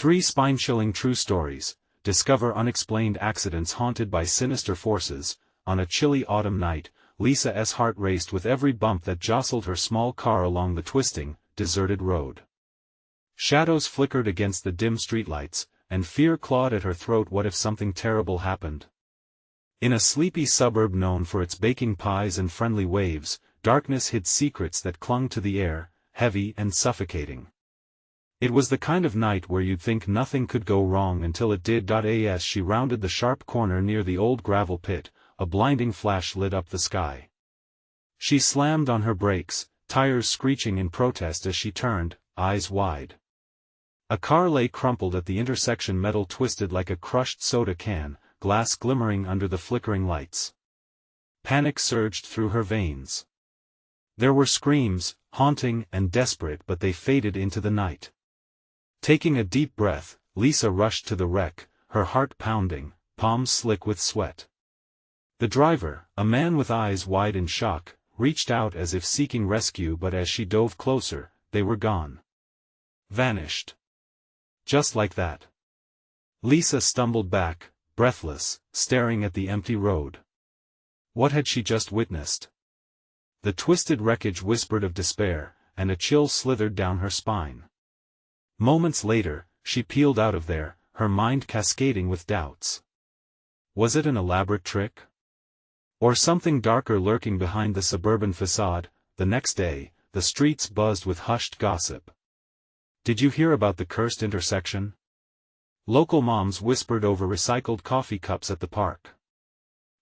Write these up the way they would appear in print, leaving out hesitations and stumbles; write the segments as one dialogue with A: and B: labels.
A: 3 spine-chilling true stories. Discover unexplained accidents haunted by sinister forces. On a chilly autumn night, Lisa's heart raced with every bump that jostled her small car along the twisting, deserted road. Shadows flickered against the dim streetlights, and fear clawed at her throat. What if something terrible happened? In a sleepy suburb known for its baking pies and friendly waves, darkness hid secrets that clung to the air, heavy and suffocating. It was the kind of night where you'd think nothing could go wrong until it did. As she rounded the sharp corner near the old gravel pit, a blinding flash lit up the sky. She slammed on her brakes, tires screeching in protest as she turned, eyes wide. A car lay crumpled at the intersection, metal twisted like a crushed soda can, glass glimmering under the flickering lights. Panic surged through her veins. There were screams, haunting and desperate, but they faded into the night. Taking a deep breath, Lisa rushed to the wreck, her heart pounding, palms slick with sweat. The driver, a man with eyes wide in shock, reached out as if seeking rescue, but as she dove closer, they were gone. Vanished. Just like that. Lisa stumbled back, breathless, staring at the empty road. What had she just witnessed? The twisted wreckage whispered of despair, and a chill slithered down her spine. Moments later, she peeled out of there, her mind cascading with doubts. Was it an elaborate trick? Or something darker lurking behind the suburban facade? The next day, the streets buzzed with hushed gossip. Did you hear about the cursed intersection? Local moms whispered over recycled coffee cups at the park.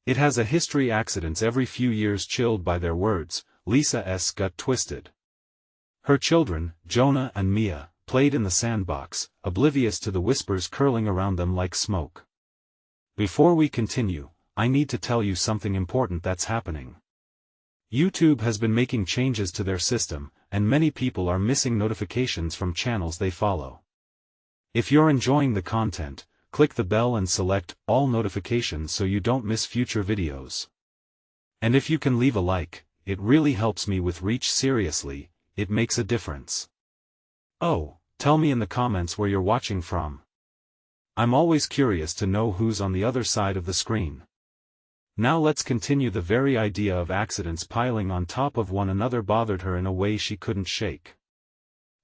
A: It has a history. Accidents every few years. Chilled by their words, Lisa's gut twisted. Her children, Jonah and Mia, played in the sandbox, oblivious to the whispers curling around them like smoke. Before we continue, I need to tell you something important that's happening. YouTube has been making changes to their system, and many people are missing notifications from channels they follow. If you're enjoying the content, click the bell and select all notifications so you don't miss future videos. And if you can leave a like, it really helps me with reach. Seriously, it makes a difference. Oh, tell me in the comments where you're watching from. I'm always curious to know who's on the other side of the screen. Now let's continue. The very idea of accidents piling on top of one another bothered her in a way she couldn't shake.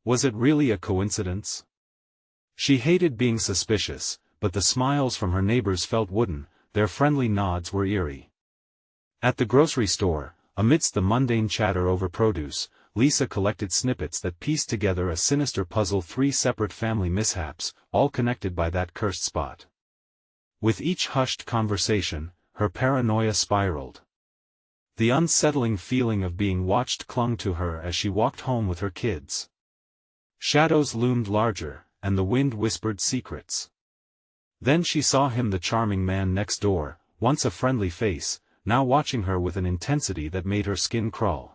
A: Was it really a coincidence? She hated being suspicious, but the smiles from her neighbors felt wooden, their friendly nods were eerie. At the grocery store, amidst the mundane chatter over produce, Lisa collected snippets that pieced together a sinister puzzle. 3 separate family mishaps, all connected by that cursed spot. With each hushed conversation, her paranoia spiraled. The unsettling feeling of being watched clung to her as she walked home with her kids. Shadows loomed larger, and the wind whispered secrets. Then she saw him, the charming man next door, once a friendly face, now watching her with an intensity that made her skin crawl.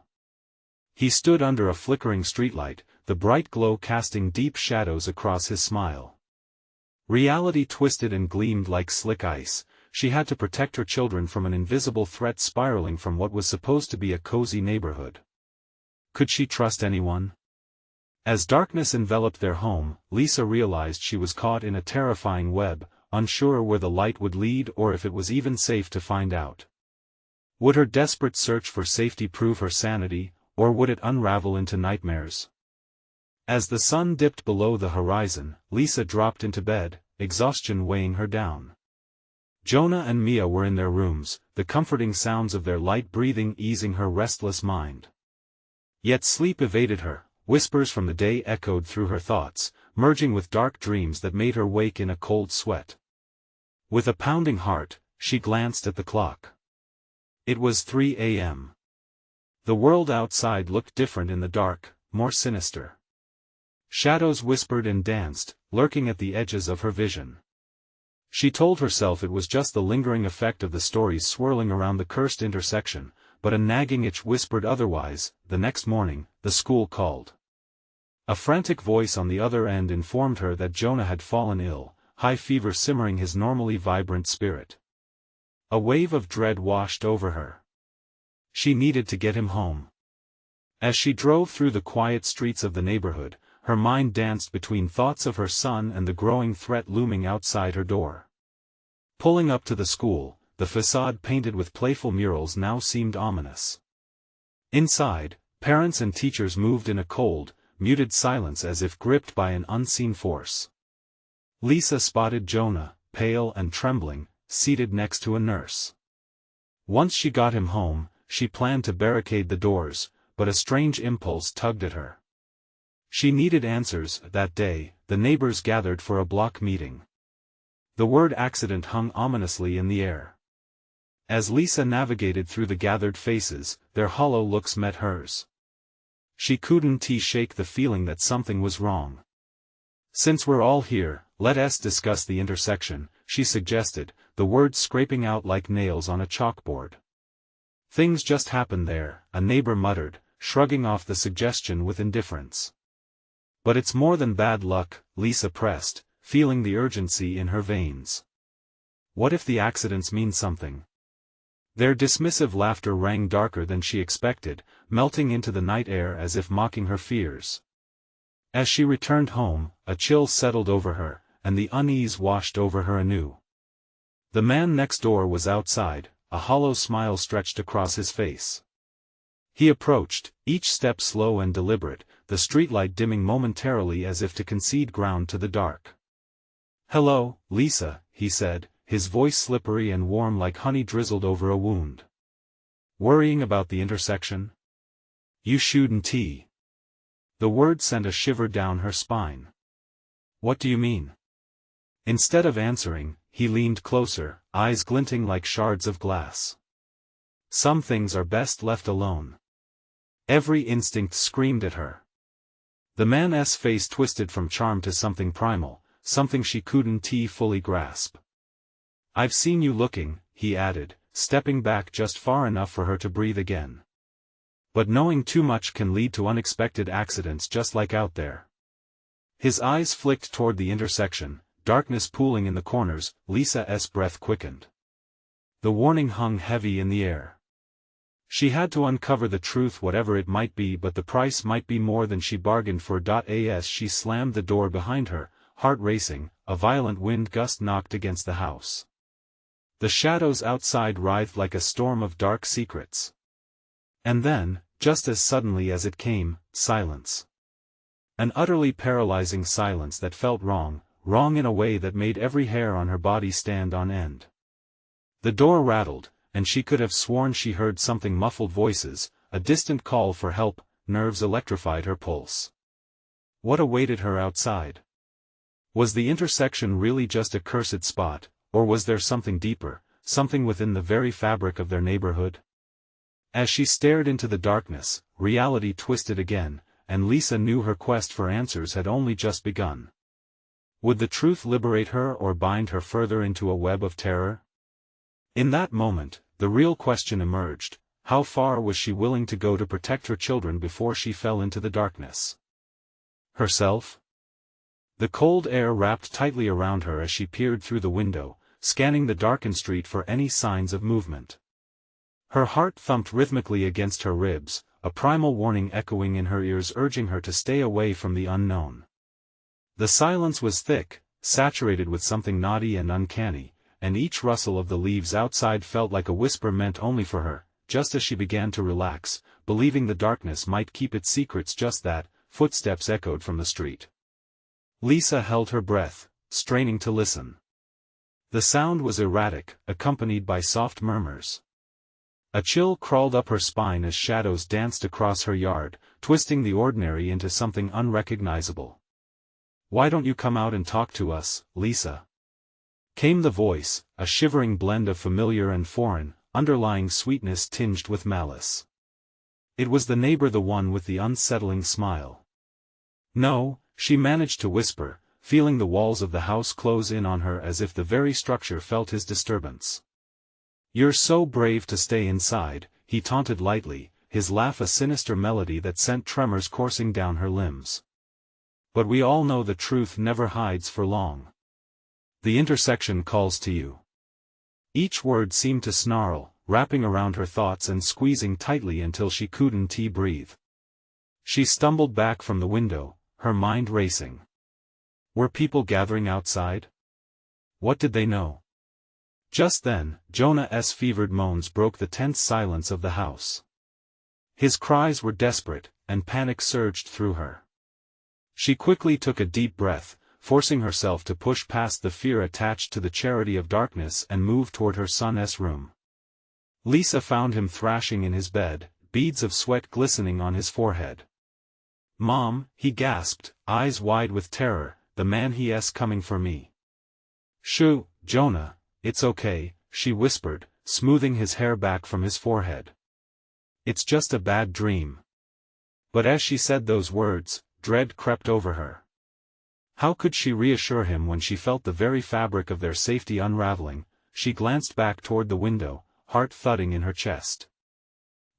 A: He stood under a flickering streetlight, the bright glow casting deep shadows across his smile. Reality twisted and gleamed like slick ice. She had to protect her children from an invisible threat spiraling from what was supposed to be a cozy neighborhood. Could she trust anyone? As darkness enveloped their home, Lisa realized she was caught in a terrifying web, unsure where the light would lead or if it was even safe to find out. Would her desperate search for safety prove her sanity, or would it unravel into nightmares? As the sun dipped below the horizon, Lisa dropped into bed, exhaustion weighing her down. Jonah and Mia were in their rooms, the comforting sounds of their light breathing easing her restless mind. Yet sleep evaded her, whispers from the day echoed through her thoughts, merging with dark dreams that made her wake in a cold sweat. With a pounding heart, she glanced at the clock. It was 3 a.m. The world outside looked different in the dark, more sinister. Shadows whispered and danced, lurking at the edges of her vision. She told herself it was just the lingering effect of the stories swirling around the cursed intersection, but a nagging itch whispered otherwise. The next morning, the school called. A frantic voice on the other end informed her that Jonah had fallen ill, high fever simmering his normally vibrant spirit. A wave of dread washed over her. She needed to get him home. As she drove through the quiet streets of the neighborhood, her mind danced between thoughts of her son and the growing threat looming outside her door. Pulling up to the school, the facade painted with playful murals now seemed ominous. Inside, parents and teachers moved in a cold, muted silence as if gripped by an unseen force. Lisa spotted Jonah, pale and trembling, seated next to a nurse. Once she got him home, she planned to barricade the doors, but a strange impulse tugged at her. She needed answers. That day, the neighbors gathered for a block meeting. The word accident hung ominously in the air. As Lisa navigated through the gathered faces, their hollow looks met hers. She couldn't shake the feeling that something was wrong. "Since we're all here, let's discuss the intersection," she suggested, the words scraping out like nails on a chalkboard. "Things just happen there," a neighbor muttered, shrugging off the suggestion with indifference. "But it's more than bad luck," Lisa pressed, feeling the urgency in her veins. "What if the accidents mean something?" Their dismissive laughter rang darker than she expected, melting into the night air as if mocking her fears. As she returned home, a chill settled over her, and the unease washed over her anew. The man next door was outside, a hollow smile stretched across his face. He approached, each step slow and deliberate, the streetlight dimming momentarily as if to concede ground to the dark. "Hello, Lisa," he said, his voice slippery and warm like honey drizzled over a wound. "Worrying about the intersection? You shouldn't." The word sent a shiver down her spine. "What do you mean?" Instead of answering, he leaned closer, eyes glinting like shards of glass. "Some things are best left alone." Every instinct screamed at her. The man's face twisted from charm to something primal, something she couldn't fully grasp. "I've seen you looking," he added, stepping back just far enough for her to breathe again. "But knowing too much can lead to unexpected accidents just like out there." His eyes flicked toward the intersection, darkness pooling in the corners. Lisa's breath quickened. The warning hung heavy in the air. She had to uncover the truth whatever it might be, but the price might be more than she bargained for. As she slammed the door behind her, heart racing, a violent wind gust knocked against the house. The shadows outside writhed like a storm of dark secrets. And then, just as suddenly as it came, silence. An utterly paralyzing silence that felt wrong in a way that made every hair on her body stand on end. The door rattled, and she could have sworn she heard something muffled voices, a distant call for help. Nerves electrified her pulse. What awaited her outside? Was the intersection really just a cursed spot, or was there something deeper, something within the very fabric of their neighborhood? As she stared into the darkness, reality twisted again, and Lisa knew her quest for answers had only just begun. Would the truth liberate her or bind her further into a web of terror? In that moment, the real question emerged: how far was she willing to go to protect her children before she fell into the darkness? Herself? The cold air wrapped tightly around her as she peered through the window, scanning the darkened street for any signs of movement. Her heart thumped rhythmically against her ribs, a primal warning echoing in her ears urging her to stay away from the unknown. The silence was thick, saturated with something naughty and uncanny, and each rustle of the leaves outside felt like a whisper meant only for her. Just as she began to relax, believing the darkness might keep its secrets, just that, footsteps echoed from the street. Lisa held her breath, straining to listen. The sound was erratic, accompanied by soft murmurs. A chill crawled up her spine as shadows danced across her yard, twisting the ordinary into something unrecognizable. "Why don't you come out and talk to us, Lisa?" came the voice, a shivering blend of familiar and foreign, underlying sweetness tinged with malice. It was the neighbor, the one with the unsettling smile. "No," she managed to whisper, feeling the walls of the house close in on her as if the very structure felt his disturbance. "You're so brave to stay inside," he taunted lightly, his laugh a sinister melody that sent tremors coursing down her limbs. "But we all know the truth never hides for long. The intersection calls to you." Each word seemed to snarl, wrapping around her thoughts and squeezing tightly until she couldn't breathe. She stumbled back from the window, her mind racing. Were people gathering outside? What did they know? Just then, Jonah's fevered moans broke the tense silence of the house. His cries were desperate, and panic surged through her. She quickly took a deep breath, forcing herself to push past the fear attached to the charity of darkness and move toward her son's room. Lisa found him thrashing in his bed, beads of sweat glistening on his forehead. "Mom," he gasped, eyes wide with terror, "the man he's coming for me." "Shoo, Jonah, it's okay," she whispered, smoothing his hair back from his forehead. "It's just a bad dream." But as she said those words, dread crept over her. How could she reassure him when she felt the very fabric of their safety unraveling? She glanced back toward the window, heart thudding in her chest.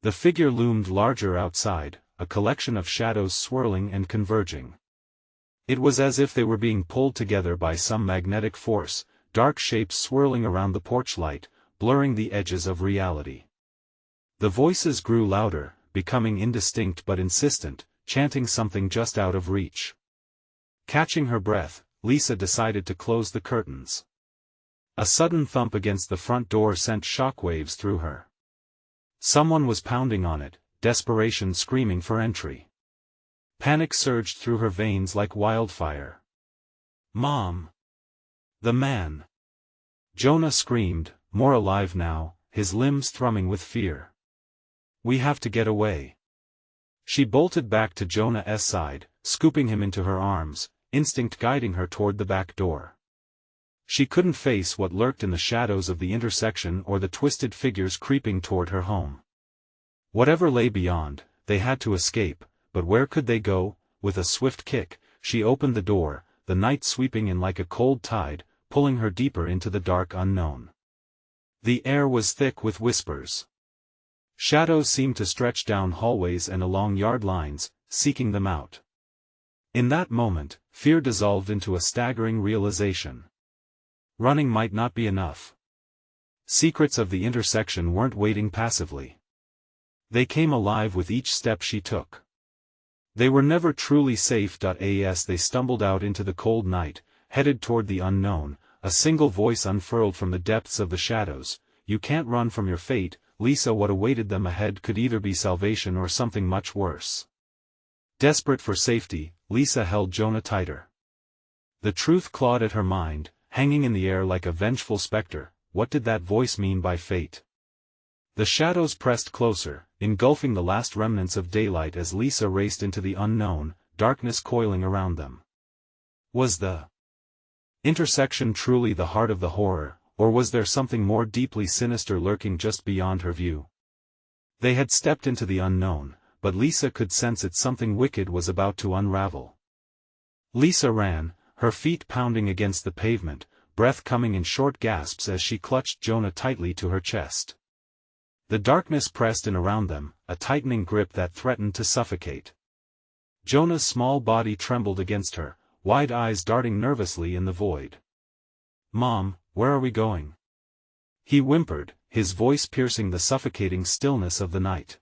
A: The figure loomed larger outside, a collection of shadows swirling and converging. It was as if they were being pulled together by some magnetic force, dark shapes swirling around the porch light, blurring the edges of reality. The voices grew louder, becoming indistinct but insistent, chanting something just out of reach. Catching her breath, Lisa decided to close the curtains. A sudden thump against the front door sent shockwaves through her. Someone was pounding on it, desperation screaming for entry. Panic surged through her veins like wildfire. "Mom!" "The man!" Jonah screamed, more alive now, his limbs thrumming with fear. "We have to get away." She bolted back to Jonah's side, scooping him into her arms, instinct guiding her toward the back door. She couldn't face what lurked in the shadows of the intersection or the twisted figures creeping toward her home. Whatever lay beyond, they had to escape, but where could they go? With a swift kick, she opened the door, the night sweeping in like a cold tide, pulling her deeper into the dark unknown. The air was thick with whispers. Shadows seemed to stretch down hallways and along yard lines, seeking them out. In that moment, fear dissolved into a staggering realization. Running might not be enough. Secrets of the intersection weren't waiting passively. They came alive with each step she took. They were never truly safe. As they stumbled out into the cold night, headed toward the unknown, a single voice unfurled from the depths of the shadows: "You can't run from your fate, Lisa." What awaited them ahead could either be salvation or something much worse. Desperate for safety, Lisa held Jonah tighter. The truth clawed at her mind, hanging in the air like a vengeful specter. What did that voice mean by fate? The shadows pressed closer, engulfing the last remnants of daylight as Lisa raced into the unknown, darkness coiling around them. Was the intersection truly the heart of the horror, or was there something more deeply sinister lurking just beyond her view? They had stepped into the unknown, but Lisa could sense that something wicked was about to unravel. Lisa ran, her feet pounding against the pavement, breath coming in short gasps as she clutched Jonah tightly to her chest. The darkness pressed in around them, a tightening grip that threatened to suffocate. Jonah's small body trembled against her, wide eyes darting nervously in the void. "Mom, where are we going?" he whimpered, his voice piercing the suffocating stillness of the night.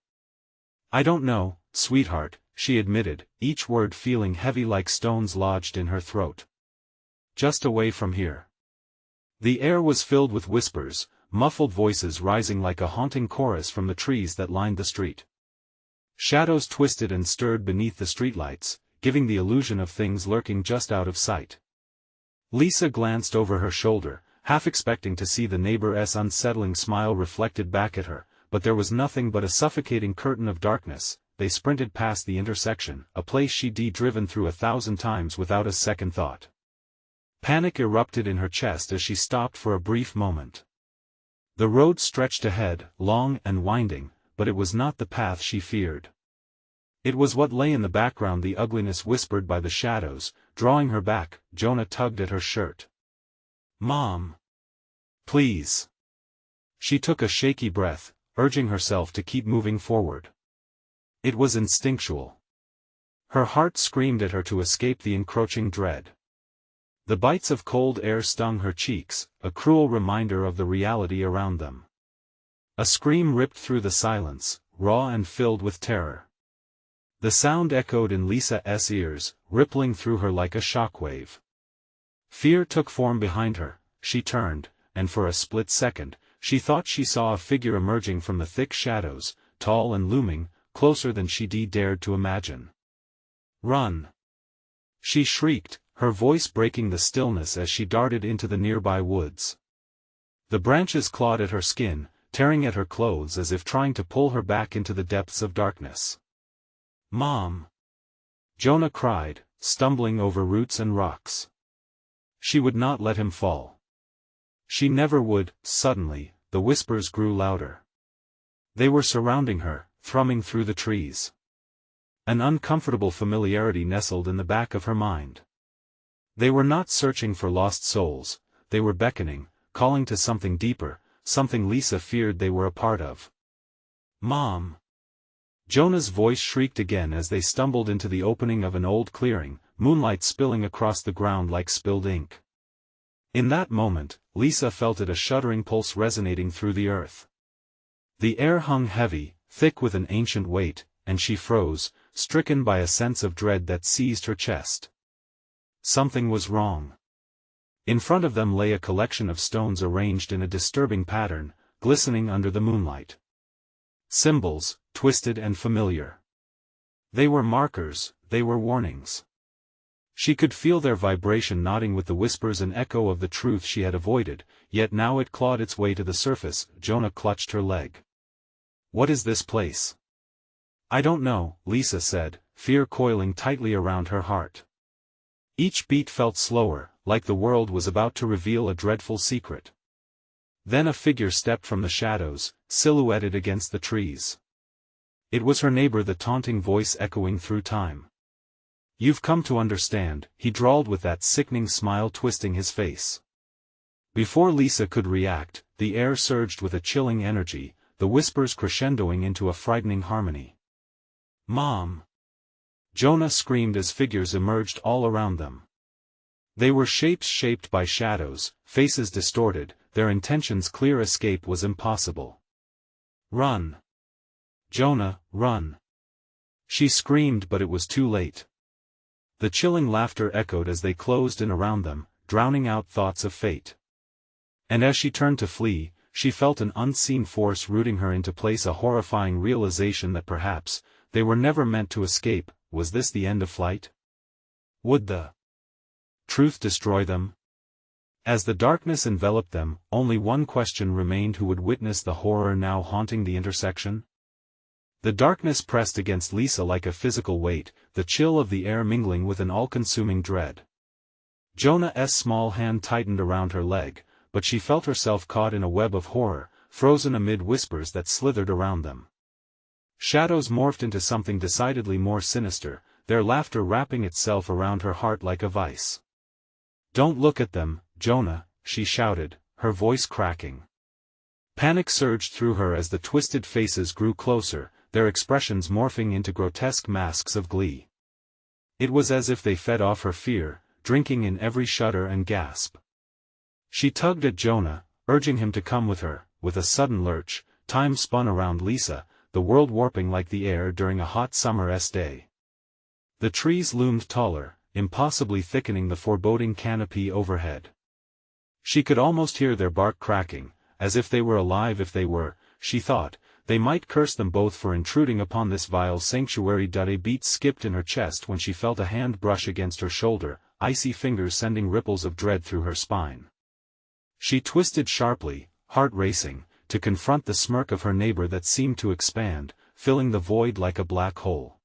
A: "I don't know, sweetheart," she admitted, each word feeling heavy like stones lodged in her throat. "Just away from here." The air was filled with whispers, muffled voices rising like a haunting chorus from the trees that lined the street. Shadows twisted and stirred beneath the streetlights, giving the illusion of things lurking just out of sight. Lisa glanced over her shoulder, half expecting to see the neighbor's unsettling smile reflected back at her, but there was nothing but a suffocating curtain of darkness. They sprinted past the intersection, a place she'd driven through 1,000 times without a second thought. Panic erupted in her chest as she stopped for a brief moment. The road stretched ahead, long and winding, but it was not the path she feared. It was what lay in the background, the ugliness whispered by the shadows, drawing her back. Jonah tugged at her shirt. "Mom! Please!" She took a shaky breath, urging herself to keep moving forward. It was instinctual. Her heart screamed at her to escape the encroaching dread. The bites of cold air stung her cheeks, a cruel reminder of the reality around them. A scream ripped through the silence, raw and filled with terror. The sound echoed in Lisa's ears, rippling through her like a shockwave. Fear took form behind her. She turned, and for a split second, she thought she saw a figure emerging from the thick shadows, tall and looming, closer than she dared to imagine. "Run!" she shrieked, her voice breaking the stillness as she darted into the nearby woods. The branches clawed at her skin, tearing at her clothes as if trying to pull her back into the depths of darkness. "Mom!" Jonah cried, stumbling over roots and rocks. She would not let him fall. She never would. Suddenly, the whispers grew louder. They were surrounding her, thrumming through the trees. An uncomfortable familiarity nestled in the back of her mind. They were not searching for lost souls, they were beckoning, calling to something deeper, something Lisa feared they were a part of. "Mom!" Jonah's voice shrieked again as they stumbled into the opening of an old clearing, moonlight spilling across the ground like spilled ink. In that moment, Lisa felt a shuddering pulse resonating through the earth. The air hung heavy, thick with an ancient weight, and she froze, stricken by a sense of dread that seized her chest. Something was wrong. In front of them lay a collection of stones arranged in a disturbing pattern, glistening under the moonlight. Symbols, twisted and familiar. They were markers, they were warnings. She could feel their vibration nodding with the whispers and echo of the truth she had avoided, yet now it clawed its way to the surface. Jonah clutched her leg. "What is this place?" "I don't know," Lisa said, fear coiling tightly around her heart. Each beat felt slower, like the world was about to reveal a dreadful secret. Then a figure stepped from the shadows, silhouetted against the trees. It was her neighbor, the taunting voice echoing through time. "You've come to understand," he drawled with that sickening smile twisting his face. Before Lisa could react, the air surged with a chilling energy, the whispers crescendoing into a frightening harmony. "Mom!" Jonah screamed as figures emerged all around them. They were shapes shaped by shadows, faces distorted, their intentions clear. Escape was impossible. "Run! Jonah, run!" She screamed, but it was too late. The chilling laughter echoed as they closed in around them, drowning out thoughts of fate. And as she turned to flee, she felt an unseen force rooting her into place, a horrifying realization that perhaps they were never meant to escape. Was this the end of flight? Would the truth destroy them? As the darkness enveloped them, only one question remained: who would witness the horror now haunting the intersection? The darkness pressed against Lisa like a physical weight, the chill of the air mingling with an all-consuming dread. Jonah's small hand tightened around her leg, but she felt herself caught in a web of horror, frozen amid whispers that slithered around them. Shadows morphed into something decidedly more sinister, their laughter wrapping itself around her heart like a vice. "Don't look at them, Jonah," she shouted, her voice cracking. Panic surged through her as the twisted faces grew closer, their expressions morphing into grotesque masks of glee. It was as if they fed off her fear, drinking in every shudder and gasp. She tugged at Jonah, urging him to come with her. With a sudden lurch, time spun around Lisa, the world warping like the air during a hot summer's day. The trees loomed taller, impossibly thickening the foreboding canopy overhead. She could almost hear their bark cracking, as if they were alive. If they were, she thought, they might curse them both for intruding upon this vile sanctuary. A beat skipped in her chest when she felt a hand brush against her shoulder, icy fingers sending ripples of dread through her spine. She twisted sharply, heart racing, to confront the smirk of her neighbor that seemed to expand, filling the void like a black hole.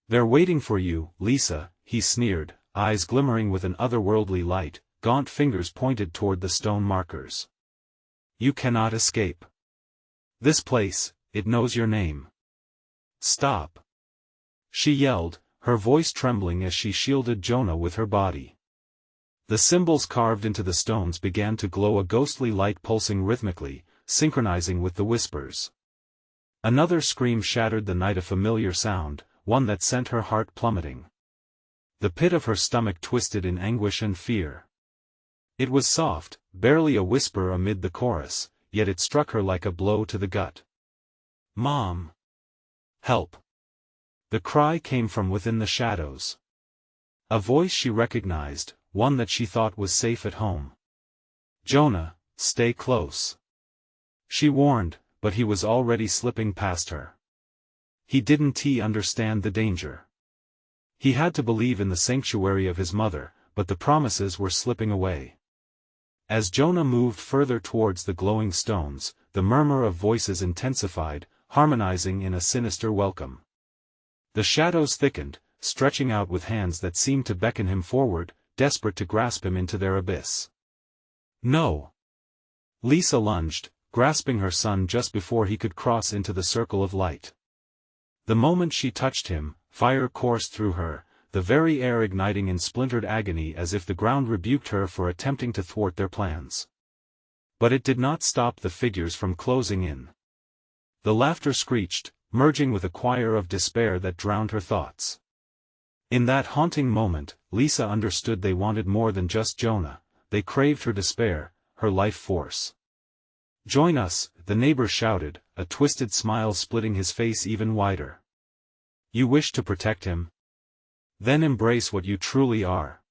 A: "They're waiting for you, Lisa," he sneered, eyes glimmering with an otherworldly light, gaunt fingers pointed toward the stone markers. "You cannot escape. This place, it knows your name. Stop!" she yelled, her voice trembling as she shielded Jonah with her body. The symbols carved into the stones began to glow, a ghostly light pulsing rhythmically, synchronizing with the whispers. Another scream shattered the night, a familiar sound, one that sent her heart plummeting. The pit of her stomach twisted in anguish and fear. It was soft, barely a whisper amid the chorus, yet it struck her like a blow to the gut. "Mom! Help! The cry came from within the shadows. A voice she recognized, one that she thought was safe at home. "Jonah, stay close," she warned, but he was already slipping past her. He didn't understand the danger. He had to believe in the sanctuary of his mother, but the promises were slipping away. As Jonah moved further towards the glowing stones, the murmur of voices intensified, harmonizing in a sinister welcome. The shadows thickened, stretching out with hands that seemed to beckon him forward, desperate to grasp him into their abyss. "No!" Lisa lunged, grasping her son just before he could cross into the circle of light. The moment she touched him, fire coursed through her, the very air igniting in splintered agony as if the ground rebuked her for attempting to thwart their plans. But it did not stop the figures from closing in. The laughter screeched, merging with a choir of despair that drowned her thoughts. In that haunting moment, Lisa understood they wanted more than just Jonah, they craved her despair, her life force. "Join us," the neighbor shouted, a twisted smile splitting his face even wider. "You wish to protect him? Then embrace what you truly are."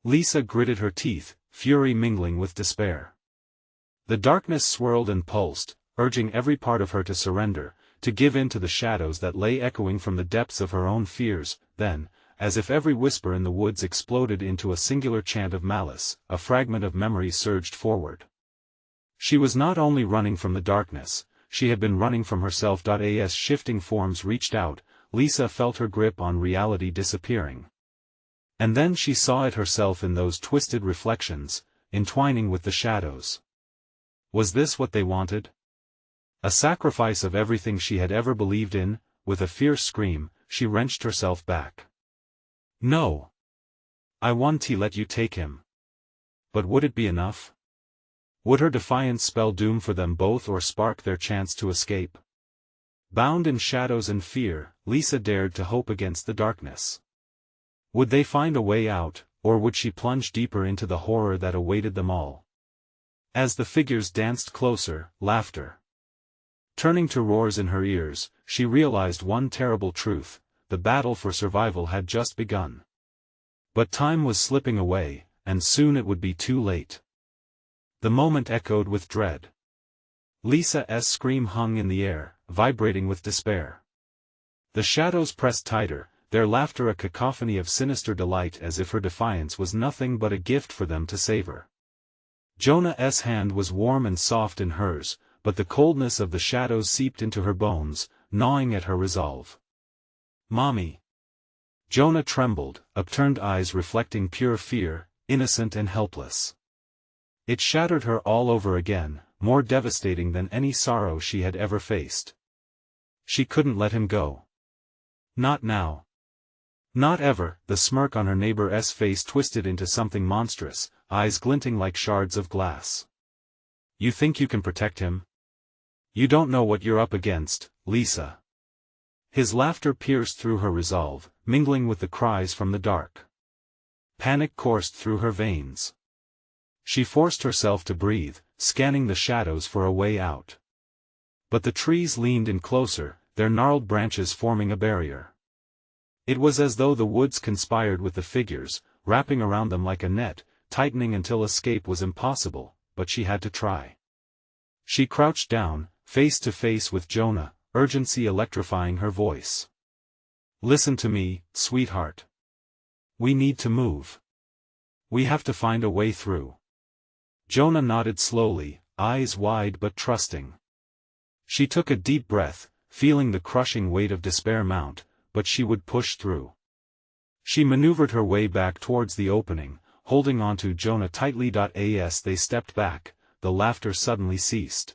A: Lisa gritted her teeth, fury mingling with despair. The darkness swirled and pulsed, urging every part of her to surrender, to give in to the shadows that lay echoing from the depths of her own fears. Then, as if every whisper in the woods exploded into a singular chant of malice, a fragment of memory surged forward. She was not only running from the darkness, she had been running from herself. As shifting forms reached out, Lisa felt her grip on reality disappearing. And then she saw it herself in those twisted reflections, entwining with the shadows. Was this what they wanted? A sacrifice of everything she had ever believed in? With a fierce scream, she wrenched herself back. "No! I want to let you take him." But would it be enough? Would her defiance spell doom for them both or spark their chance to escape? Bound in shadows and fear, Lisa dared to hope against the darkness. Would they find a way out, or would she plunge deeper into the horror that awaited them all? As the figures danced closer, laughter turning to roars in her ears, she realized one terrible truth: the battle for survival had just begun. But time was slipping away, and soon it would be too late. The moment echoed with dread. Lisa's scream hung in the air, vibrating with despair. The shadows pressed tighter, their laughter a cacophony of sinister delight, as if her defiance was nothing but a gift for them to savor. Jonah's hand was warm and soft in hers, but the coldness of the shadows seeped into her bones, gnawing at her resolve. "Mommy!" Jonah trembled, upturned eyes reflecting pure fear, innocent and helpless. It shattered her all over again, more devastating than any sorrow she had ever faced. She couldn't let him go. Not now. Not ever. The smirk on her neighbor's face twisted into something monstrous, eyes glinting like shards of glass. "You think you can protect him? You don't know what you're up against, Lisa." His laughter pierced through her resolve, mingling with the cries from the dark. Panic coursed through her veins. She forced herself to breathe, scanning the shadows for a way out. But the trees leaned in closer, their gnarled branches forming a barrier. It was as though the woods conspired with the figures, wrapping around them like a net, tightening until escape was impossible, but she had to try. She crouched down, face to face with Jonah, urgency electrifying her voice. "Listen to me, sweetheart. We need to move. We have to find a way through." Jonah nodded slowly, eyes wide but trusting. She took a deep breath, feeling the crushing weight of despair mount, but she would push through. She maneuvered her way back towards the opening, holding onto Jonah tightly. As they stepped back, the laughter suddenly ceased.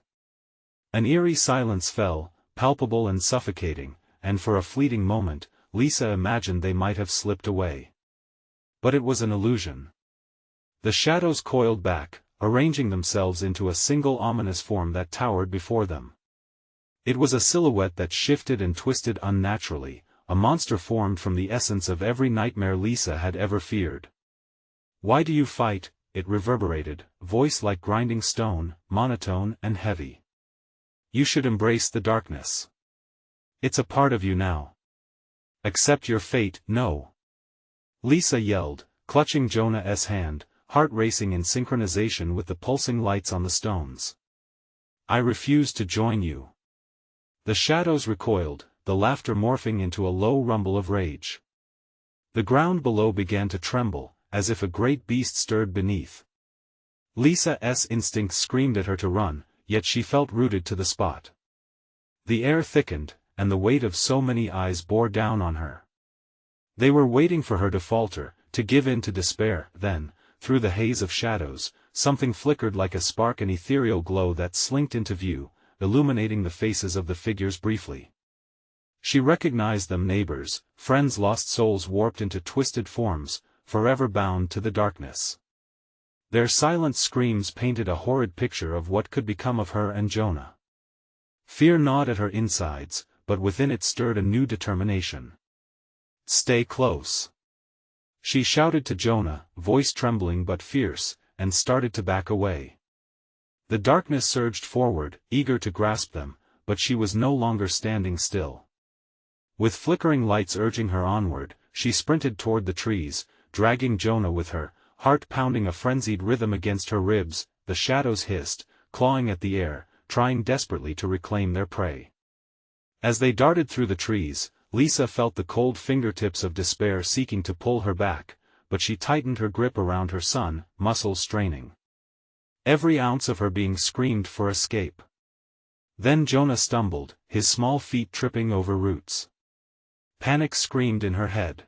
A: An eerie silence fell, palpable and suffocating, and for a fleeting moment, Lisa imagined they might have slipped away. But it was an illusion. The shadows coiled back, arranging themselves into a single ominous form that towered before them. It was a silhouette that shifted and twisted unnaturally, a monster formed from the essence of every nightmare Lisa had ever feared. "Why do you fight?" it reverberated, voice like grinding stone, monotone and heavy. "You should embrace the darkness. It's a part of you now." Accept your fate, no. Lisa yelled, clutching Jonah's hand, heart racing in synchronization with the pulsing lights on the stones. I refuse to join you. The shadows recoiled, the laughter morphing into a low rumble of rage. The ground below began to tremble, as if a great beast stirred beneath. Lisa's instincts screamed at her to run, yet she felt rooted to the spot. The air thickened, and the weight of so many eyes bore down on her. They were waiting for her to falter, to give in to despair. Then, through the haze of shadows, something flickered like a spark, an ethereal glow that slinked into view, illuminating the faces of the figures briefly. She recognized them, neighbors, friends, lost souls warped into twisted forms, forever bound to the darkness. Their silent screams painted a horrid picture of what could become of her and Jonah. Fear gnawed at her insides, but within it stirred a new determination. Stay close. She shouted to Jonah, voice trembling but fierce, and started to back away. The darkness surged forward, eager to grasp them, but she was no longer standing still. With flickering lights urging her onward, she sprinted toward the trees, dragging Jonah with her, heart pounding a frenzied rhythm against her ribs. The shadows hissed, clawing at the air, trying desperately to reclaim their prey. As they darted through the trees, Lisa felt the cold fingertips of despair seeking to pull her back, but she tightened her grip around her son, muscles straining. Every ounce of her being screamed for escape. Then Jonah stumbled, his small feet tripping over roots. Panic screamed in her head.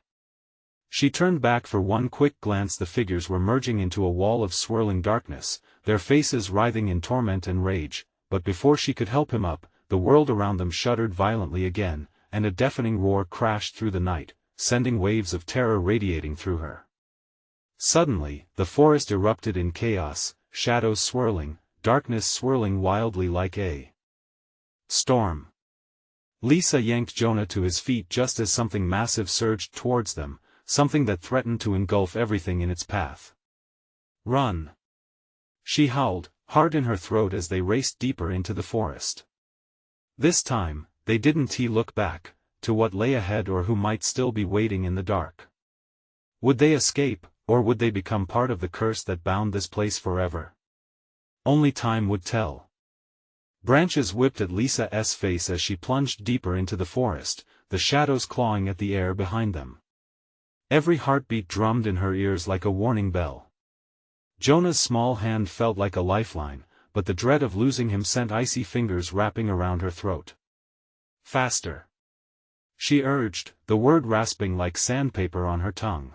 A: She turned back for one quick glance. The figures were merging into a wall of swirling darkness, their faces writhing in torment and rage, but before she could help him up, the world around them shuddered violently again, and a deafening roar crashed through the night, sending waves of terror radiating through her. Suddenly, the forest erupted in chaos, shadows swirling, darkness swirling wildly like a storm. Lisa yanked Jonah to his feet just as something massive surged towards them, something that threatened to engulf everything in its path. Run! She howled, heart in her throat as they raced deeper into the forest. This time, they didn't look back, to what lay ahead or who might still be waiting in the dark. Would they escape, or would they become part of the curse that bound this place forever? Only time would tell. Branches whipped at Lisa's face as she plunged deeper into the forest, the shadows clawing at the air behind them. Every heartbeat drummed in her ears like a warning bell. Jonah's small hand felt like a lifeline, but the dread of losing him sent icy fingers wrapping around her throat. Faster! She urged, the word rasping like sandpaper on her tongue.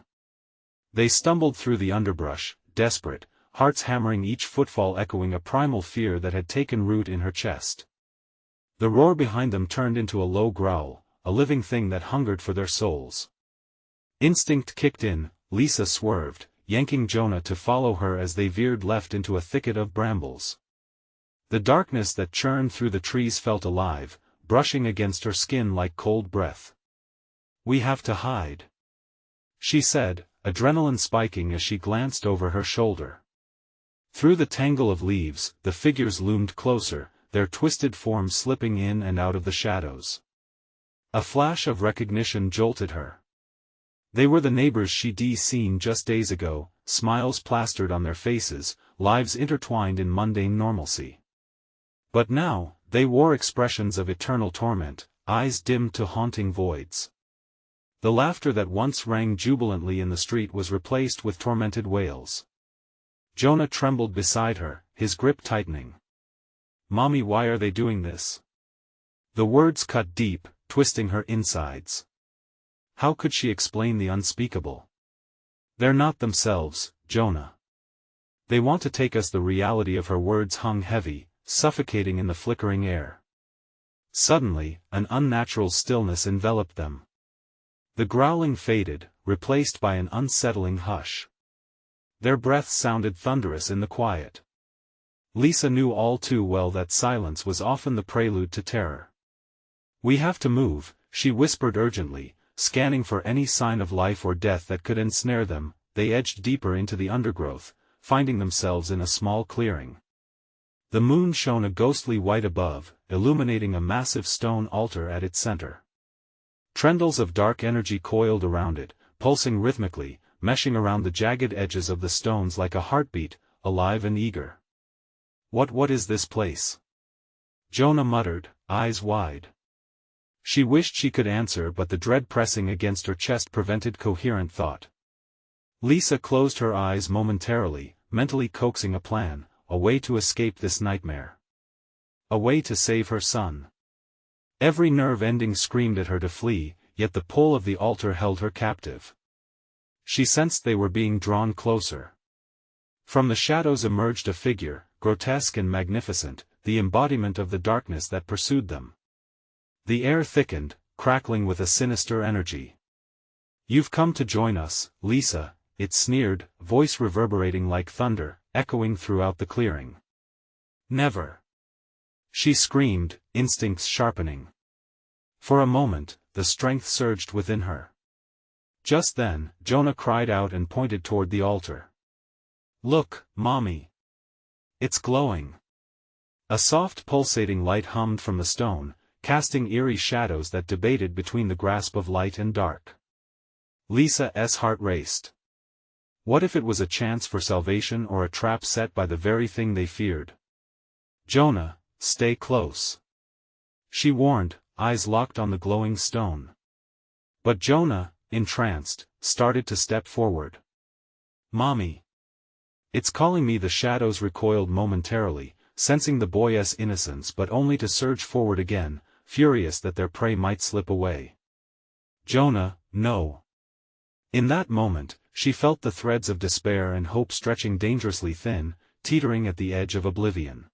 A: They stumbled through the underbrush, desperate, hearts hammering, each footfall echoing a primal fear that had taken root in her chest. The roar behind them turned into a low growl, a living thing that hungered for their souls. Instinct kicked in, Lisa swerved, yanking Jonah to follow her as they veered left into a thicket of brambles. The darkness that churned through the trees felt alive, brushing against her skin like cold breath. We have to hide, she said, adrenaline spiking as she glanced over her shoulder. Through the tangle of leaves, the figures loomed closer, their twisted forms slipping in and out of the shadows. A flash of recognition jolted her. They were the neighbors she'd seen just days ago, smiles plastered on their faces, lives intertwined in mundane normalcy. But now, they wore expressions of eternal torment, eyes dimmed to haunting voids. The laughter that once rang jubilantly in the street was replaced with tormented wails. Jonah trembled beside her, his grip tightening. Mommy, why are they doing this? The words cut deep, twisting her insides. How could she explain the unspeakable? They're not themselves, Jonah. They want to take us. The reality of her words hung heavy, suffocating in the flickering air. Suddenly, an unnatural stillness enveloped them. The growling faded, replaced by an unsettling hush. Their breaths sounded thunderous in the quiet. Lisa knew all too well that silence was often the prelude to terror. We have to move, she whispered urgently, scanning for any sign of life or death that could ensnare them. They edged deeper into the undergrowth, finding themselves in a small clearing. The moon shone a ghostly white above, illuminating a massive stone altar at its center. Trendles of dark energy coiled around it, pulsing rhythmically, meshing around the jagged edges of the stones like a heartbeat, alive and eager. What is this place?" Jonah muttered, eyes wide. She wished she could answer, but the dread pressing against her chest prevented coherent thought. Lisa closed her eyes momentarily, mentally coaxing a plan, a way to escape this nightmare. A way to save her son. Every nerve ending screamed at her to flee, yet the pull of the altar held her captive. She sensed they were being drawn closer. From the shadows emerged a figure, grotesque and magnificent, the embodiment of the darkness that pursued them. The air thickened, crackling with a sinister energy. "You've come to join us, Lisa," it sneered, voice reverberating like thunder, echoing throughout the clearing. "Never!" she screamed, instincts sharpening. For a moment, the strength surged within her. Just then, Jonah cried out and pointed toward the altar. "Look, Mommy! It's glowing!" A soft pulsating light hummed from the stone, casting eerie shadows that debated between the grasp of light and dark. Lisa's heart raced. What if it was a chance for salvation or a trap set by the very thing they feared? "Jonah, stay close," she warned, eyes locked on the glowing stone. But Jonah, entranced, started to step forward. "Mommy! It's calling me." The shadows recoiled momentarily, sensing the boy's innocence but only to surge forward again, furious that their prey might slip away. "Jonah, no." In that moment, she felt the threads of despair and hope stretching dangerously thin, teetering at the edge of oblivion.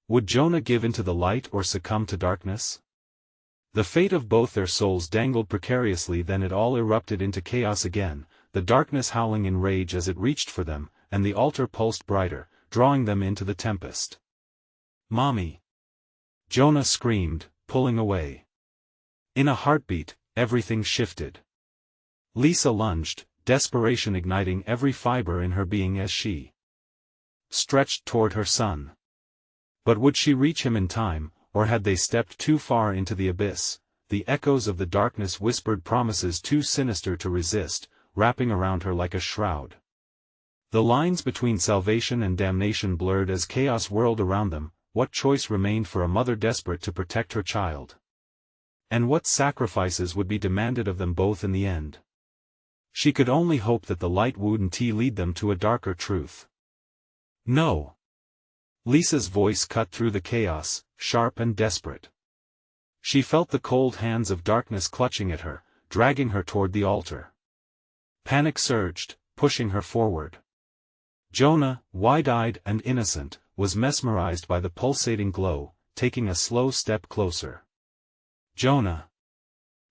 A: Would Jonah give into the light or succumb to darkness? The fate of both their souls dangled precariously. Then it all erupted into chaos again, the darkness howling in rage as it reached for them, and the altar pulsed brighter, drawing them into the tempest. "Mommy!" Jonah screamed, pulling away. In a heartbeat, everything shifted. Lisa lunged, desperation igniting every fiber in her being as she stretched toward her son. But would she reach him in time, or had they stepped too far into the abyss? The echoes of the darkness whispered promises too sinister to resist, wrapping around her like a shroud. The lines between salvation and damnation blurred as chaos whirled around them. What choice remained for a mother desperate to protect her child? And what sacrifices would be demanded of them both in the end? She could only hope that the light wouldn't lead them to a darker truth. "No!" Lisa's voice cut through the chaos, sharp and desperate. She felt the cold hands of darkness clutching at her, dragging her toward the altar. Panic surged, pushing her forward. Jonah, wide-eyed and innocent, was mesmerized by the pulsating glow, taking a slow step closer. "Jonah!"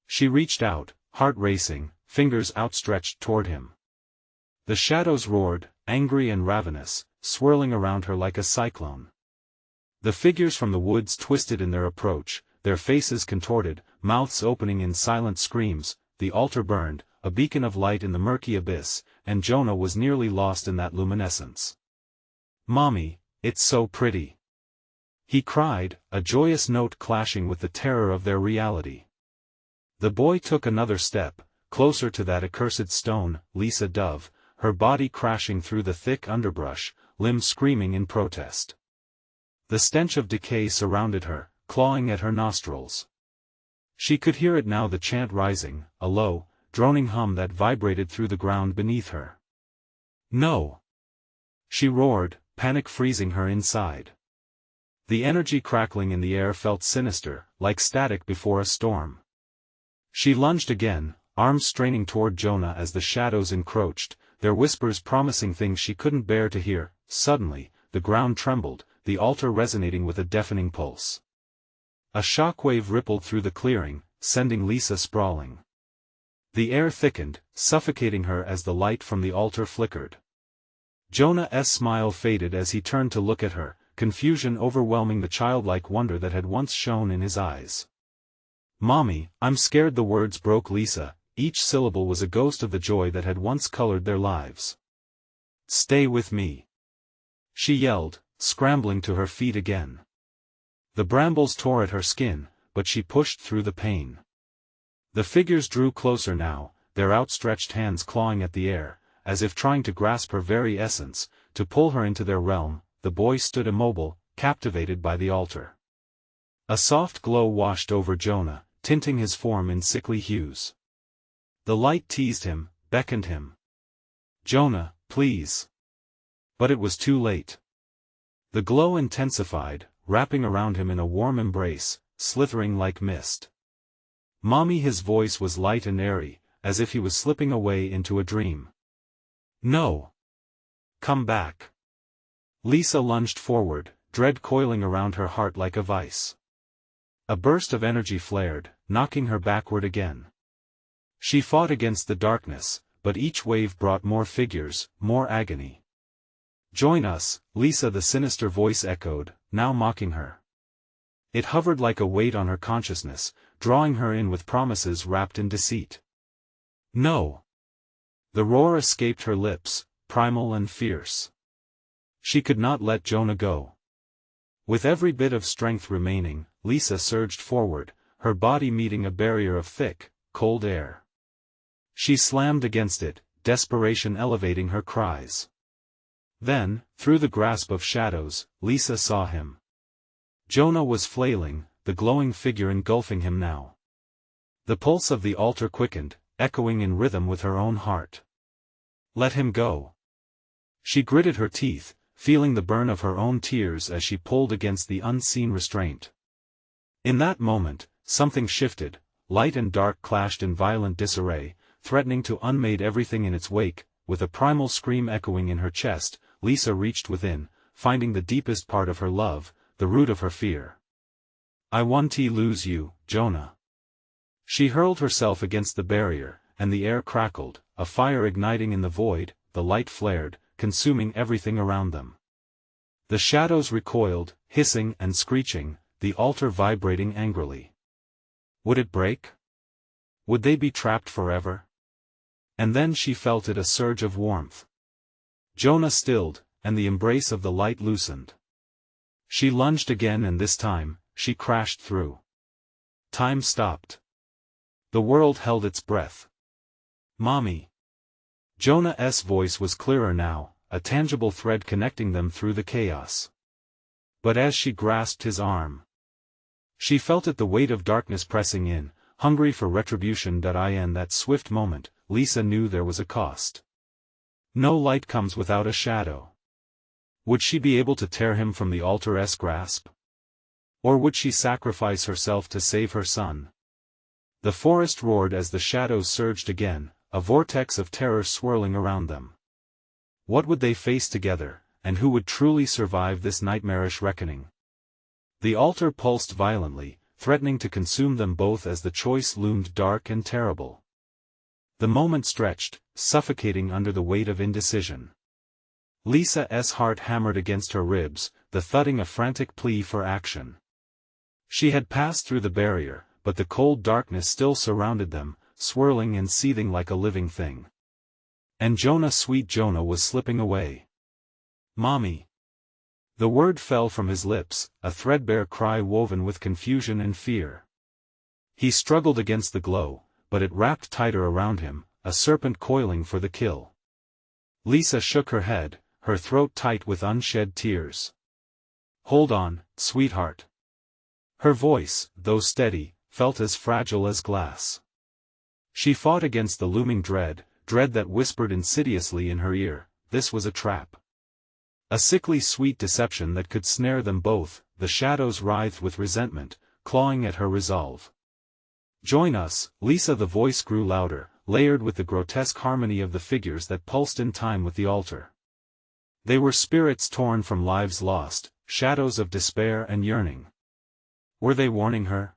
A: She reached out, heart racing, fingers outstretched toward him. The shadows roared, angry and ravenous, swirling around her like a cyclone. The figures from the woods twisted in their approach, their faces contorted, mouths opening in silent screams. The altar burned, a beacon of light in the murky abyss, and Jonah was nearly lost in that luminescence. "Mommy, it's so pretty!" he cried, a joyous note clashing with the terror of their reality. The boy took another step, closer to that accursed stone, Lisa dove, her body crashing through the thick underbrush, limbs screaming in protest. The stench of decay surrounded her, clawing at her nostrils. She could hear it now, the chant rising, a low, droning hum that vibrated through the ground beneath her. "No!" she roared, panic freezing her inside. The energy crackling in the air felt sinister, like static before a storm. She lunged again, arms straining toward Jonah as the shadows encroached, their whispers promising things she couldn't bear to hear. Suddenly, the ground trembled, the altar resonating with a deafening pulse. A shockwave rippled through the clearing, sending Lisa sprawling. The air thickened, suffocating her as the light from the altar flickered. Jonah's smile faded as he turned to look at her, confusion overwhelming the childlike wonder that had once shone in his eyes. "Mommy, I'm scared," the words broke Lisa, each syllable was a ghost of the joy that had once colored their lives. "Stay with me," she yelled, scrambling to her feet again. The brambles tore at her skin, but she pushed through the pain. The figures drew closer now, their outstretched hands clawing at the air, as if trying to grasp her very essence, to pull her into their realm. The boy stood immobile, captivated by the altar. A soft glow washed over Jonah, tinting his form in sickly hues. The light teased him, beckoned him. "Jonah, please." But it was too late. The glow intensified, wrapping around him in a warm embrace, slithering like mist. "Mommy," his voice was light and airy, as if he was slipping away into a dream. "No. Come back." Lisa lunged forward, dread coiling around her heart like a vice. A burst of energy flared, knocking her backward again. She fought against the darkness, but each wave brought more figures, more agony. "Join us, Lisa," the sinister voice echoed, now mocking her. It hovered like a weight on her consciousness, drawing her in with promises wrapped in deceit. "No." The roar escaped her lips, primal and fierce. She could not let Jonah go. With every bit of strength remaining, Lisa surged forward, her body meeting a barrier of thick, cold air. She slammed against it, desperation elevating her cries. Then, through the grasp of shadows, Lisa saw him. Jonah was flailing, the glowing figure engulfing him now. The pulse of the altar quickened, echoing in rhythm with her own heart. Let him go. She gritted her teeth, feeling the burn of her own tears as she pulled against the unseen restraint. In that moment, something shifted, light and dark clashed in violent disarray, threatening to unmade everything in its wake. With a primal scream echoing in her chest, Lisa reached within, finding the deepest part of her love, the root of her fear. "I want to lose you, Jonah." She hurled herself against the barrier, and the air crackled, a fire igniting in the void. The light flared, consuming everything around them. The shadows recoiled, hissing and screeching, the altar vibrating angrily. Would it break? Would they be trapped forever? And then she felt it, a surge of warmth. Jonah stilled, and the embrace of the light loosened. She lunged again, and this time, she crashed through. Time stopped. The world held its breath. "Mommy." Jonah's voice was clearer now, a tangible thread connecting them through the chaos. But as she grasped his arm, she felt it, the weight of darkness pressing in, hungry for retribution. In that swift moment, Lisa knew there was a cost. No light comes without a shadow. Would she be able to tear him from the altar's grasp? Or would she sacrifice herself to save her son? The forest roared as the shadows surged again, a vortex of terror swirling around them. What would they face together, and who would truly survive this nightmarish reckoning? The altar pulsed violently, threatening to consume them both as the choice loomed dark and terrible. The moment stretched, suffocating under the weight of indecision. Lisa's heart hammered against her ribs, the thudding a frantic plea for action. She had passed through the barrier, but the cold darkness still surrounded them, swirling and seething like a living thing. And Jonah, sweet Jonah, was slipping away. "Mommy." The word fell from his lips, a threadbare cry woven with confusion and fear. He struggled against the glow, but it wrapped tighter around him, a serpent coiling for the kill. Lisa shook her head, her throat tight with unshed tears. "Hold on, sweetheart." Her voice, though steady, felt as fragile as glass. She fought against the looming dread that whispered insidiously in her ear, this was a trap. A sickly sweet deception that could snare them both. The shadows writhed with resentment, clawing at her resolve. "Join us, Lisa." The voice grew louder, layered with the grotesque harmony of the figures that pulsed in time with the altar. They were spirits torn from lives lost, shadows of despair and yearning. Were they warning her?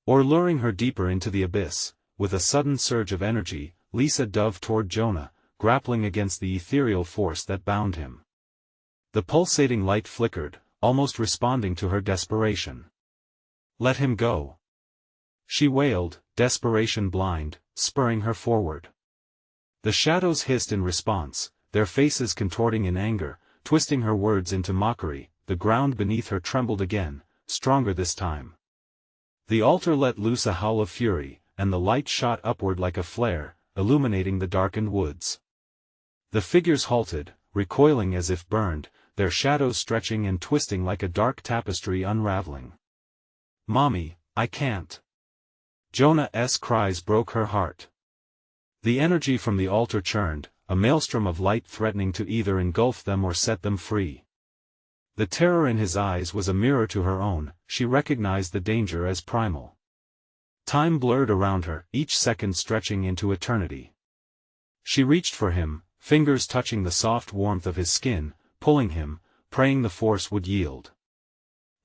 A: Or luring her deeper into the abyss? With a sudden surge of energy, Lisa dove toward Jonah, grappling against the ethereal force that bound him. The pulsating light flickered, almost responding to her desperation. "Let him go," she wailed, desperation blind, spurring her forward. The shadows hissed in response, their faces contorting in anger, twisting her words into mockery. The ground beneath her trembled again, stronger this time. The altar let loose a howl of fury, and the light shot upward like a flare, illuminating the darkened woods. The figures halted, recoiling as if burned, their shadows stretching and twisting like a dark tapestry unraveling. "Mommy, I can't." Jonah's cries broke her heart. The energy from the altar churned, a maelstrom of light threatening to either engulf them or set them free. The terror in his eyes was a mirror to her own. She recognized the danger as primal. Time blurred around her, each second stretching into eternity. She reached for him, fingers touching the soft warmth of his skin, pulling him, praying the force would yield.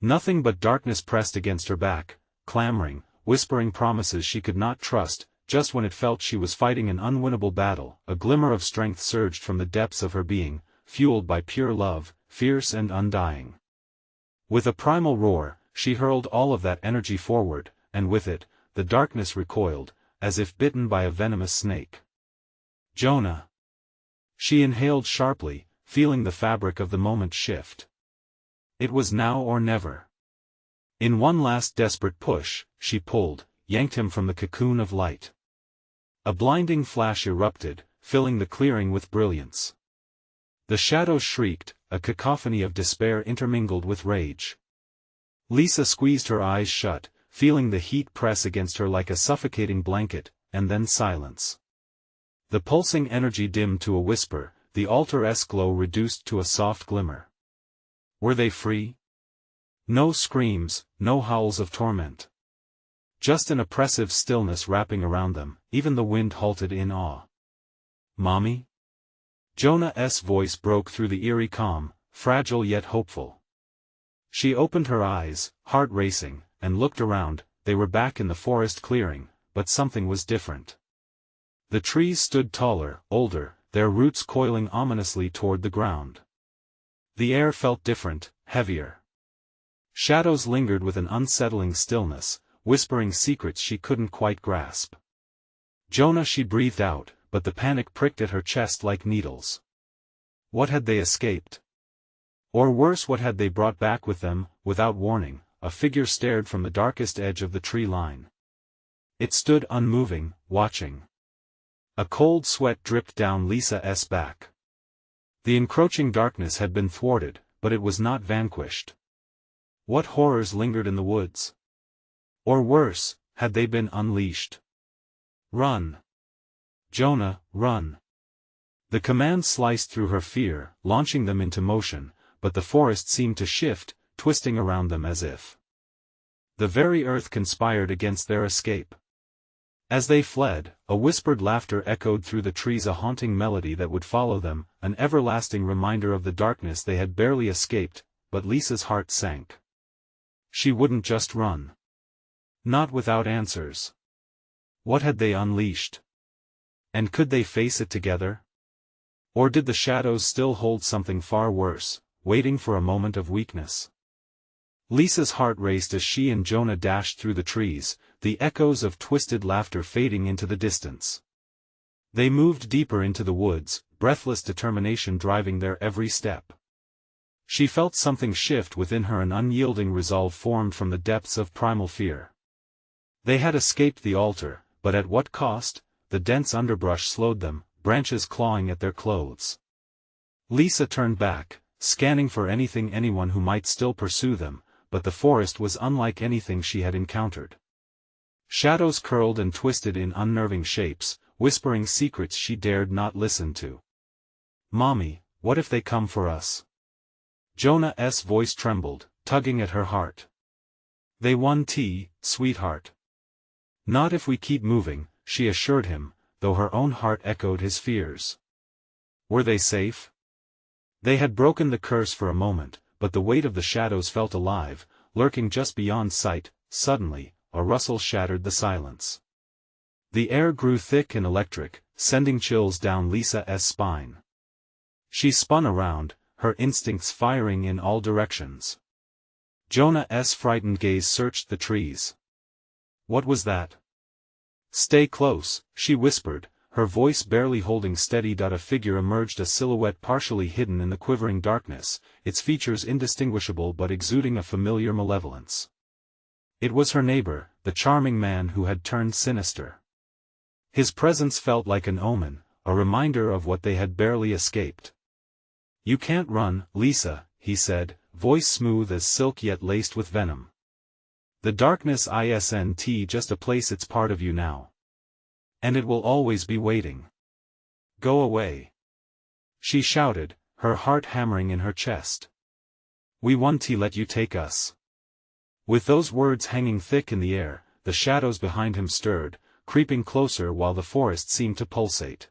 A: Nothing but darkness pressed against her back, clamoring, whispering promises she could not trust. Just when it felt she was fighting an unwinnable battle, a glimmer of strength surged from the depths of her being, fueled by pure love, fierce and undying. With a primal roar, she hurled all of that energy forward, and with it, the darkness recoiled, as if bitten by a venomous snake. "Jonah!" She inhaled sharply, feeling the fabric of the moment shift. It was now or never. In one last desperate push, she pulled, yanked him from the cocoon of light. A blinding flash erupted, filling the clearing with brilliance. The shadows shrieked, a cacophony of despair intermingled with rage. Lisa squeezed her eyes shut, feeling the heat press against her like a suffocating blanket, and then silence. The pulsing energy dimmed to a whisper, the altar-esque glow reduced to a soft glimmer. Were they free? No screams, no howls of torment. Just an oppressive stillness wrapping around them, even the wind halted in awe. "Mommy?" Jonah's voice broke through the eerie calm, fragile yet hopeful. She opened her eyes, heart racing, and looked around. They were back in the forest clearing, but something was different. The trees stood taller, older, their roots coiling ominously toward the ground. The air felt different, heavier. Shadows lingered with an unsettling stillness, whispering secrets she couldn't quite grasp. "Jonah," she breathed out, but the panic pricked at her chest like needles. What had they escaped? Or worse, what had they brought back with them? Without warning, a figure stared from the darkest edge of the tree line. It stood unmoving, watching. A cold sweat dripped down Lisa's back. The encroaching darkness had been thwarted, but it was not vanquished. What horrors lingered in the woods? Or worse, had they been unleashed? "Run! Jonah, run!" The command sliced through her fear, launching them into motion, but the forest seemed to shift, twisting around them as if the very earth conspired against their escape. As they fled, a whispered laughter echoed through the trees, a haunting melody that would follow them, an everlasting reminder of the darkness they had barely escaped. But Lisa's heart sank. She wouldn't just run. Not without answers. What had they unleashed? And could they face it together? Or did the shadows still hold something far worse, waiting for a moment of weakness? Lisa's heart raced as she and Jonah dashed through the trees, the echoes of twisted laughter fading into the distance. They moved deeper into the woods, breathless determination driving their every step. She felt something shift within her, an unyielding resolve formed from the depths of primal fear. They had escaped the altar, but at what cost? The dense underbrush slowed them, branches clawing at their clothes. Lisa turned back, scanning for anyone who might still pursue them, but the forest was unlike anything she had encountered. Shadows curled and twisted in unnerving shapes, whispering secrets she dared not listen to. "Mommy, what if they come for us?" Jonah's voice trembled, tugging at her heart. "They won't, sweetheart. Not if we keep moving," she assured him, though her own heart echoed his fears. Were they safe? They had broken the curse for a moment, but the weight of the shadows felt alive, lurking just beyond sight. Suddenly, a rustle shattered the silence. The air grew thick and electric, sending chills down Lisa's spine. She spun around, her instincts firing in all directions. Jonah's frightened gaze searched the trees. What was that? "Stay close," she whispered, her voice barely holding steady. A figure emerged, a silhouette partially hidden in the quivering darkness, its features indistinguishable but exuding a familiar malevolence. It was her neighbor, the charming man who had turned sinister. His presence felt like an omen, a reminder of what they had barely escaped. "You can't run, Lisa," he said, voice smooth as silk yet laced with venom. "The darkness isn't just a place, it's part of you now. And it will always be waiting. Go away." She shouted, her heart hammering in her chest. "We won't let you take us." With those words hanging thick in the air, the shadows behind him stirred, creeping closer while the forest seemed to pulsate.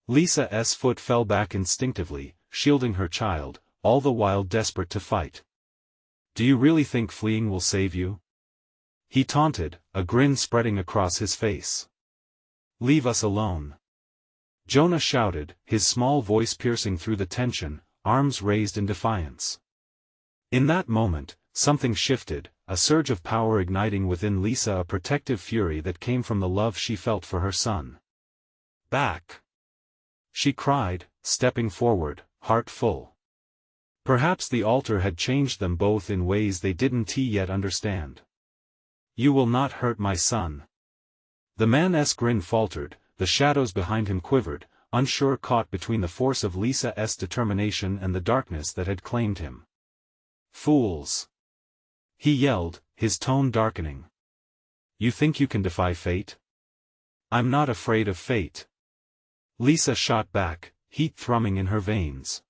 A: Lisa's foot fell back instinctively, shielding her child, all the while desperate to fight. "Do you really think fleeing will save you?" he taunted, a grin spreading across his face. "Leave us alone." Jonah shouted, his small voice piercing through the tension, arms raised in defiance. In that moment, something shifted, a surge of power igniting within Lisa, a protective fury that came from the love she felt for her son. "Back!" she cried, stepping forward, heart full. Perhaps the altar had changed them both in ways they didn't yet understand. "You will not hurt my son." The man's grin faltered, the shadows behind him quivered, unsure, caught between the force of Lisa's determination and the darkness that had claimed him. "Fools!" he yelled, his tone darkening. "You think you can defy fate?" "I'm not afraid of fate." Lisa shot back, heat thrumming in her veins.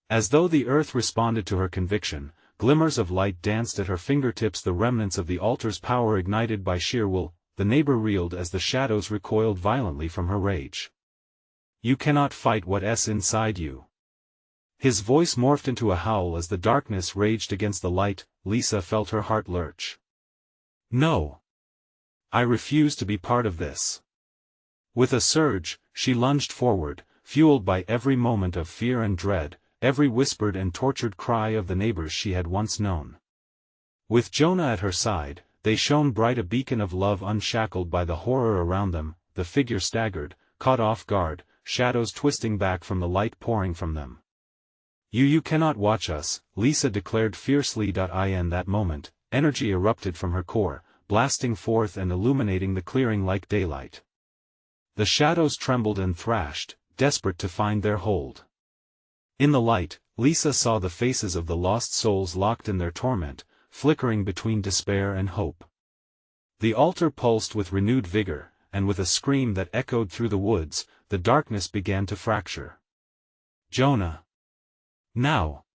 A: As though the earth responded to her conviction, glimmers of light danced at her fingertips, the remnants of the altar's power ignited by sheer will. The neighbor reeled as the shadows recoiled violently from her rage. "You cannot fight what's inside you." His voice morphed into a howl as the darkness raged against the light. Lisa felt her heart lurch. "No. I refuse to be part of this." With a surge, she lunged forward, fueled by every moment of fear and dread, every whispered and tortured cry of the neighbors she had once known. With Jonah at her side, they shone bright, a beacon of love unshackled by the horror around them. The figure staggered, caught off guard, shadows twisting back from the light pouring from them. You cannot watch us," Lisa declared fiercely. In that moment, energy erupted from her core, blasting forth and illuminating the clearing like daylight. The shadows trembled and thrashed, desperate to find their hold. In the light, Lisa saw the faces of the lost souls locked in their torment, flickering between despair and hope. The altar pulsed with renewed vigor, and with a scream that echoed through the woods, the darkness began to fracture. "Jonah! Now!"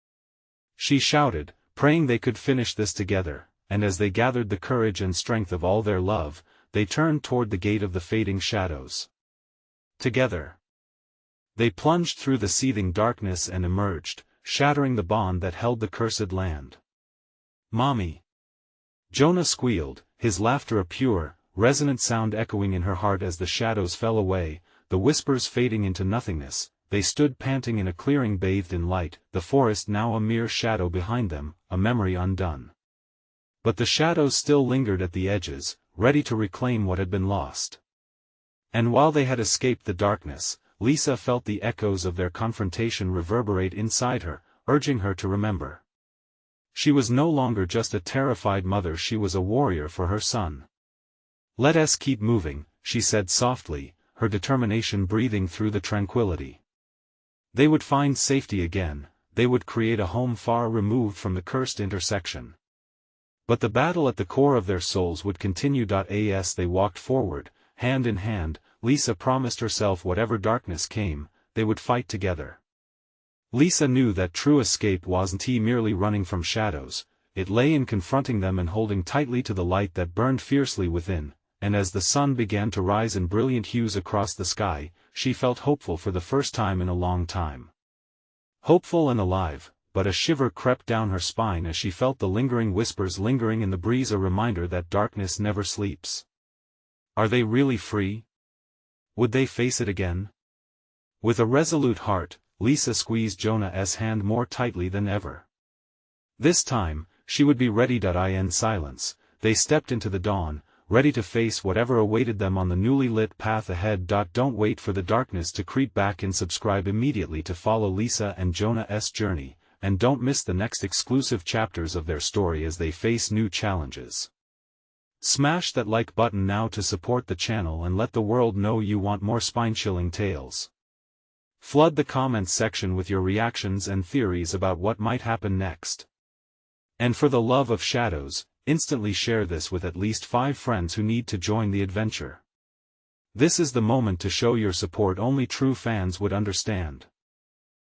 A: she shouted, praying they could finish this together, and as they gathered the courage and strength of all their love, they turned toward the gate of the fading shadows. Together, they plunged through the seething darkness and emerged, shattering the bond that held the cursed land. "Mommy!" Jonah squealed, his laughter a pure, resonant sound echoing in her heart. As the shadows fell away, the whispers fading into nothingness, they stood panting in a clearing bathed in light, the forest now a mere shadow behind them, a memory undone. But the shadows still lingered at the edges, ready to reclaim what had been lost. And while they had escaped the darkness, Lisa felt the echoes of their confrontation reverberate inside her, urging her to remember. She was no longer just a terrified mother, she was a warrior for her son. "Let us keep moving," she said softly, her determination breathing through the tranquility. They would find safety again, they would create a home far removed from the cursed intersection. But the battle at the core of their souls would continue. As they walked forward, hand in hand, Lisa promised herself whatever darkness came, they would fight together. Lisa knew that true escape wasn't merely running from shadows, it lay in confronting them and holding tightly to the light that burned fiercely within, and as the sun began to rise in brilliant hues across the sky, she felt hopeful for the first time in a long time. Hopeful and alive, but a shiver crept down her spine as she felt the lingering whispers lingering in the breeze, a reminder that darkness never sleeps. Are they really free? Would they face it again? With a resolute heart, Lisa squeezed Jonah's hand more tightly than ever. This time, she would be ready. In silence, they stepped into the dawn, ready to face whatever awaited them on the newly lit path ahead. Don't wait for the darkness to creep back in. Subscribe immediately to follow Lisa and Jonah's journey, and don't miss the next exclusive chapters of their story as they face new challenges. Smash that like button now to support the channel and let the world know you want more spine-chilling tales. Flood the comments section with your reactions and theories about what might happen next. And for the love of shadows, instantly share this with at least 5 friends who need to join the adventure. This is the moment to show your support only true fans would understand.